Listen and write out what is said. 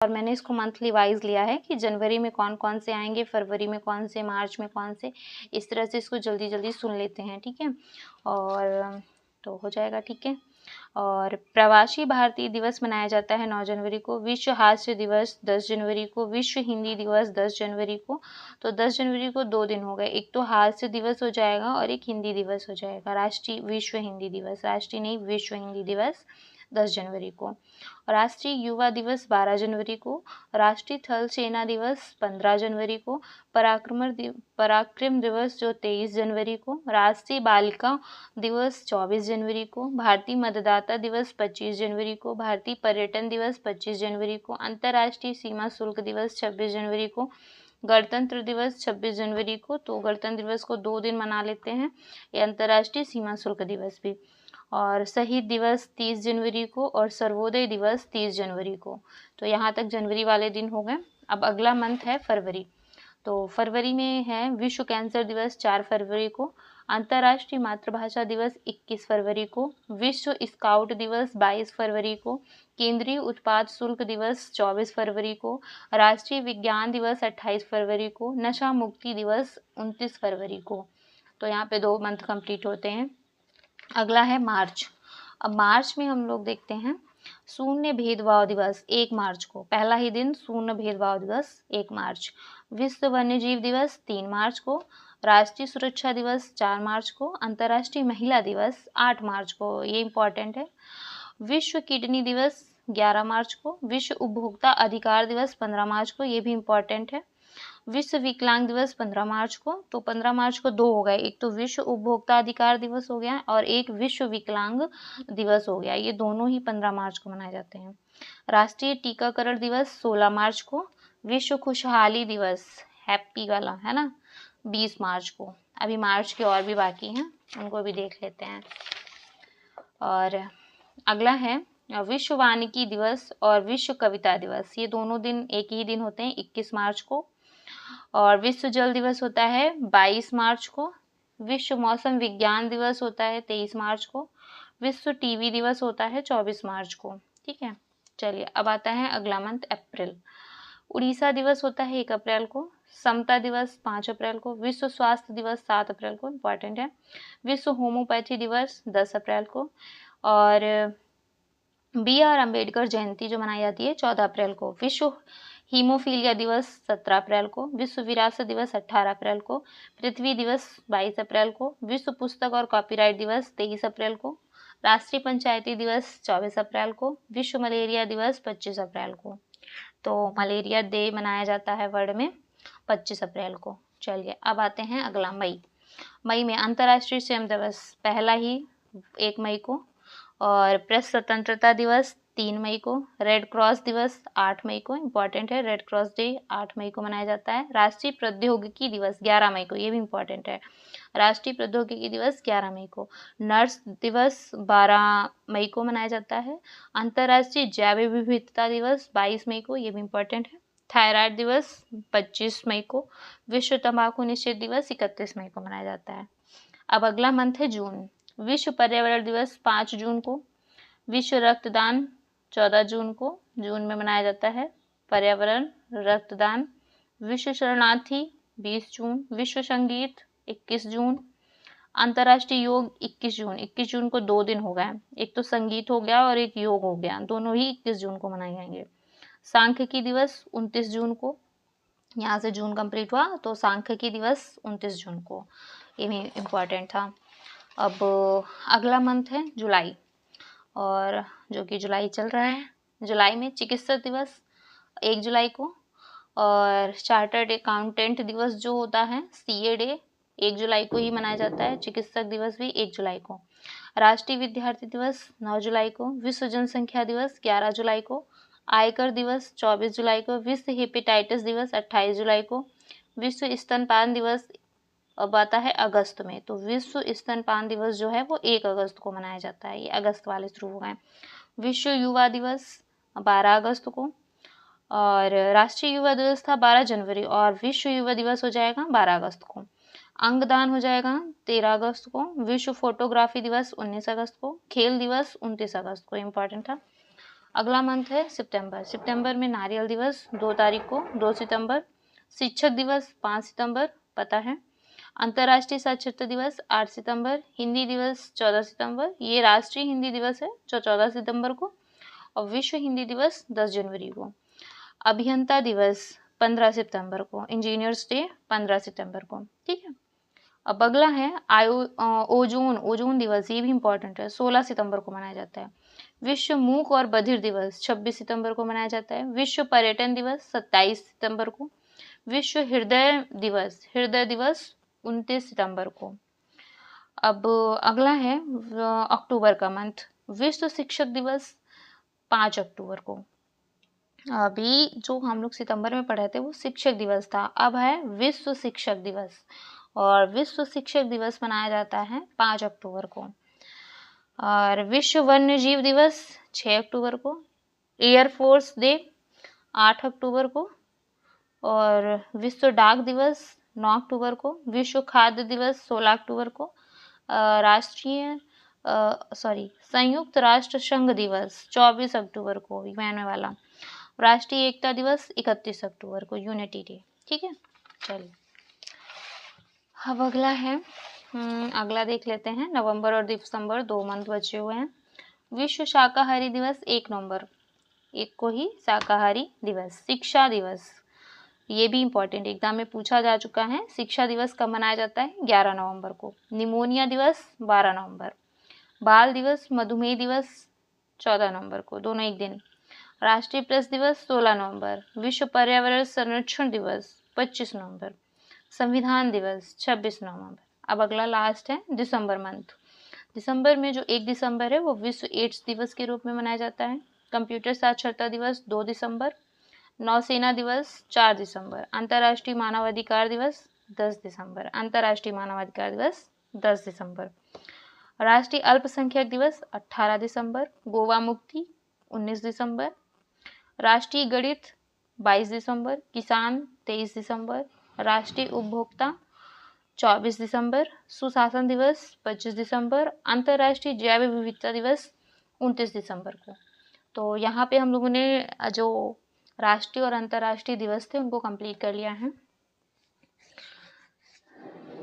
और मैंने इसको मंथली वाइज लिया है कि जनवरी में कौन कौन से आएंगे, फरवरी में कौन से, मार्च में कौन से, इस तरह से इसको जल्दी जल्दी सुन लेते हैं, ठीक है। और तो हो जाएगा, ठीक है। और प्रवासी भारतीय दिवस मनाया जाता है 9 जनवरी को। विश्व हास्य दिवस 10 जनवरी को। विश्व हिंदी दिवस 10 जनवरी को। तो 10 जनवरी को 2 दिन हो गए, एक तो हास्य दिवस हो जाएगा और एक हिंदी दिवस हो जाएगा। राष्ट्रीय विश्व हिंदी दिवस, राष्ट्रीय नहीं विश्व हिंदी दिवस 10 जनवरी को। राष्ट्रीय युवा दिवस 12 जनवरी को। राष्ट्रीय थल सेना दिवस 15 जनवरी को। पराक्रम दिवस जो 23 जनवरी को। राष्ट्रीय बालिका दिवस 24 जनवरी को। भारतीय मतदाता दिवस 25 जनवरी को। भारतीय पर्यटन दिवस 25 जनवरी को। अंतर्राष्ट्रीय सीमा शुल्क दिवस 26 जनवरी को। गणतंत्र दिवस 26 जनवरी को। तो गणतंत्र दिवस को 2 दिन मना लेते हैं, ये अंतर्राष्ट्रीय सीमा शुल्क दिवस भी। और शहीद दिवस 30 जनवरी को और सर्वोदय दिवस 30 जनवरी को। तो यहाँ तक जनवरी वाले दिन हो गए। अब अगला मंथ है फरवरी। तो फरवरी में है विश्व कैंसर दिवस 4 फरवरी को। अंतर्राष्ट्रीय मातृभाषा दिवस 21 फरवरी को। विश्व स्काउट दिवस 22 फरवरी को। केंद्रीय उत्पाद शुल्क दिवस 24 फरवरी को। राष्ट्रीय विज्ञान दिवस 28 फरवरी को। नशा मुक्ति दिवस 29 फरवरी को। तो यहाँ पे 2 मंथ कंप्लीट होते हैं। अगला है मार्च। अब मार्च में हम लोग देखते हैं शून्य भेदभाव दिवस 1 मार्च को, पहला ही दिन शून्य भेदभाव दिवस 1 मार्च। विश्व वन्यजीव दिवस 3 मार्च को। राष्ट्रीय सुरक्षा दिवस 4 मार्च को। अंतर्राष्ट्रीय महिला दिवस 8 मार्च को, ये इम्पॉर्टेंट है। विश्व किडनी दिवस 11 मार्च को। विश्व उपभोक्ता अधिकार दिवस 15 मार्च को, ये भी इम्पॉर्टेंट है। विश्व विकलांग दिवस 15 मार्च को। तो 15 मार्च को 2 हो गए, एक तो विश्व उपभोक्ता अधिकार दिवस हो गया और एक विश्व विकलांग दिवस हो गया, ये दोनों ही 15 मार्च को मनाए जाते हैं। राष्ट्रीय टीकाकरण दिवस 16 मार्च को। विश्व खुशहाली दिवस, हैप्पी वाला है ना, 20 मार्च को। अभी मार्च के और भी बाकी हैं, उनको भी देख लेते हैं। और अगला है विश्व वानिकी दिवस और विश्व कविता दिवस, ये दोनों दिन एक ही दिन होते हैं, 21 मार्च को। और विश्व जल दिवस होता है 22 मार्च को। विश्व मौसम विज्ञान दिवस होता है 23 मार्च को। विश्व टीवी दिवस होता है 24 मार्च को, ठीक है। चलिए अब आता है अगला मंथ अप्रैल। उड़ीसा दिवस होता है 1 अप्रैल को। समता दिवस 5 अप्रैल को। विश्व स्वास्थ्य दिवस 7 अप्रैल को, इम्पॉर्टेंट है। विश्व होम्योपैथी दिवस 10 अप्रैल को। और BR अम्बेडकर जयंती जो मनाई जाती है 14 अप्रैल को। विश्व हीमोफीलिया दिवस 17 अप्रैल को। विश्व विरासत दिवस 18 अप्रैल को। पृथ्वी दिवस 22 अप्रैल को। विश्व पुस्तक और कॉपीराइट दिवस 23 अप्रैल को। राष्ट्रीय पंचायती दिवस 24 अप्रैल को। विश्व मलेरिया दिवस 25 अप्रैल को। तो मलेरिया डे मनाया जाता है वर्ल्ड में 25 अप्रैल को। चलिए अब आते हैं अगला मई। मई में अंतर्राष्ट्रीय स्वयं दिवस पहला ही 1 मई को। और प्रेस स्वतंत्रता दिवस 3 मई को। रेड क्रॉस दिवस 8 मई को, इम्पॉर्टेंट है, रेड क्रॉस डे 8 मई को मनाया जाता है। राष्ट्रीय प्रौद्योगिकी दिवस 11 मई को, ये भी इम्पॉर्टेंट है, राष्ट्रीय प्रौद्योगिकी दिवस 11 मई को। नर्स दिवस 12 मई को मनाया जाता है। अंतर्राष्ट्रीय जैव विविधता दिवस 22 मई को, ये भी इम्पॉर्टेंट है। थायराइड दिवस 25 मई को। विश्व तंबाकू निषेध दिवस 31 मई को मनाया जाता है। अब अगला मंथ है जून। विश्व पर्यावरण दिवस 5 जून को। विश्व रक्तदान 14 जून को, जून में मनाया जाता है पर्यावरण रक्तदान। विश्व शरणार्थी 20 जून। विश्व संगीत 21 जून। अंतर्राष्ट्रीय योग 21 जून। 21 जून को 2 दिन हो गए, एक तो संगीत हो गया और एक योग हो गया, दोनों ही 21 जून को मनाए जाएंगे। सांख्यिकी दिवस 29 जून को, यहाँ से जून कंप्लीट हुआ तो सांख्यिकी दिवस 29 जून को, ये भी इम्पॉर्टेंट था। अब अगला मंथ है जुलाई, और जो कि जुलाई चल रहा है। जुलाई में चिकित्सक दिवस 1 जुलाई को। और चार्टर्ड अकाउंटेंट दिवस जो होता है CA डे 1 जुलाई को ही मनाया जाता है। चिकित्सक दिवस भी 1 जुलाई को। राष्ट्रीय विद्यार्थी दिवस 9 जुलाई को। विश्व जनसंख्या दिवस 11 जुलाई को। आयकर दिवस 24 जुलाई को। विश्व हेपेटाइटिस दिवस 28 जुलाई को। विश्व स्तनपान दिवस अब आता है अगस्त में, तो विश्व स्तनपान दिवस जो है वो 1 अगस्त को मनाया जाता है, ये अगस्त वाले शुरू हो गए। विश्व युवा दिवस 12 अगस्त को। और राष्ट्रीय युवा दिवस था 12 जनवरी और विश्व युवा दिवस हो जाएगा 12 अगस्त को। अंगदान हो जाएगा 13 अगस्त को। विश्व फोटोग्राफी दिवस 19 अगस्त को। खेल दिवस 29 अगस्त को, इम्पॉर्टेंट था। अगला मंथ है सितंबर। सितंबर में नारियल दिवस 2 तारीख को, 2 सितंबर। शिक्षक दिवस 5 सितंबर, पता है। अंतर्राष्ट्रीय साक्षरता दिवस 8 सितंबर। हिंदी दिवस 14 सितंबर, ये राष्ट्रीय हिंदी दिवस है जो 14 सितंबर को। और विश्व हिंदी दिवस 10 जनवरी को। अभियंता दिवस 15 सितंबर को। इंजीनियर्स डे 15 सितंबर को, ठीक है। अब अगला है ओजोन दिवस, ये भी इम्पोर्टेंट है, 16 सितंबर को मनाया जाता है। विश्व मूक और बधिर दिवस 26 सितंबर को मनाया जाता है। विश्व पर्यटन दिवस 27 सितंबर को। विश्व हृदय दिवस 29 सितंबर को। अब अगला है अक्टूबर का मंथ, विश्व शिक्षक दिवस 5 अक्टूबर को। अभी जो हम लोग सितंबर में पढ़े थे वो शिक्षक दिवस था, अब है विश्व शिक्षक दिवस, और विश्व शिक्षक दिवस मनाया जाता है 5 अक्टूबर को। और विश्व वन्य जीव दिवस 6 अक्टूबर को। एयरफोर्स डे 8 अक्टूबर को। और विश्व डाक दिवस 9 अक्टूबर को। विश्व खाद्य दिवस 16 अक्टूबर को। संयुक्त राष्ट्र संघ दिवस 24 अक्टूबर को, यूएन वाला। राष्ट्रीय एकता दिवस 31 अक्टूबर को, यूनिटी डे, ठीक है। चलिए अब अगला है, अगला देख लेते हैं। नवंबर और दिसंबर 2 मंथ बचे हुए हैं। विश्व शाकाहारी दिवस 1 नवंबर, एक को ही शाकाहारी दिवस। शिक्षा दिवस, ये भी इम्पोर्टेंट, एग्जाम में पूछा जा चुका है। शिक्षा दिवस कब मनाया जाता है? 11 नवंबर को। निमोनिया दिवस 12 नवंबर। बाल दिवस, मधुमेह दिवस 14 नवंबर को, दोनों एक दिन। राष्ट्रीय प्रेस दिवस 16 नवंबर। विश्व पर्यावरण संरक्षण दिवस 25 नवंबर। संविधान दिवस 26 नवंबर। अब अगला लास्ट है दिसंबर मंथ। दिसंबर में जो 1 दिसंबर है वो विश्व एड्स दिवस के रूप में मनाया जाता है। कंप्यूटर साक्षरता दिवस 2 दिसंबर। नौसेना दिवस 4 दिसंबर। अंतर्राष्ट्रीय मानवाधिकार दिवस 10 दिसंबर। अंतर्राष्ट्रीय मानवाधिकार दिवस 10 दिसंबर। राष्ट्रीय अल्पसंख्यक दिवस 18 दिसंबर। गोवा मुक्ति 19 दिसंबर। राष्ट्रीय गणित 22 दिसंबर। किसान 23 दिसंबर। राष्ट्रीय उपभोक्ता 24 दिसंबर। सुशासन दिवस 25 दिसंबर। अंतर्राष्ट्रीय जैव विविधता दिवस 29 दिसंबर को। तो यहाँ पे हम लोगों ने जो राष्ट्रीय और अंतर्राष्ट्रीय दिवस थे उनको कंप्लीट कर लिया है।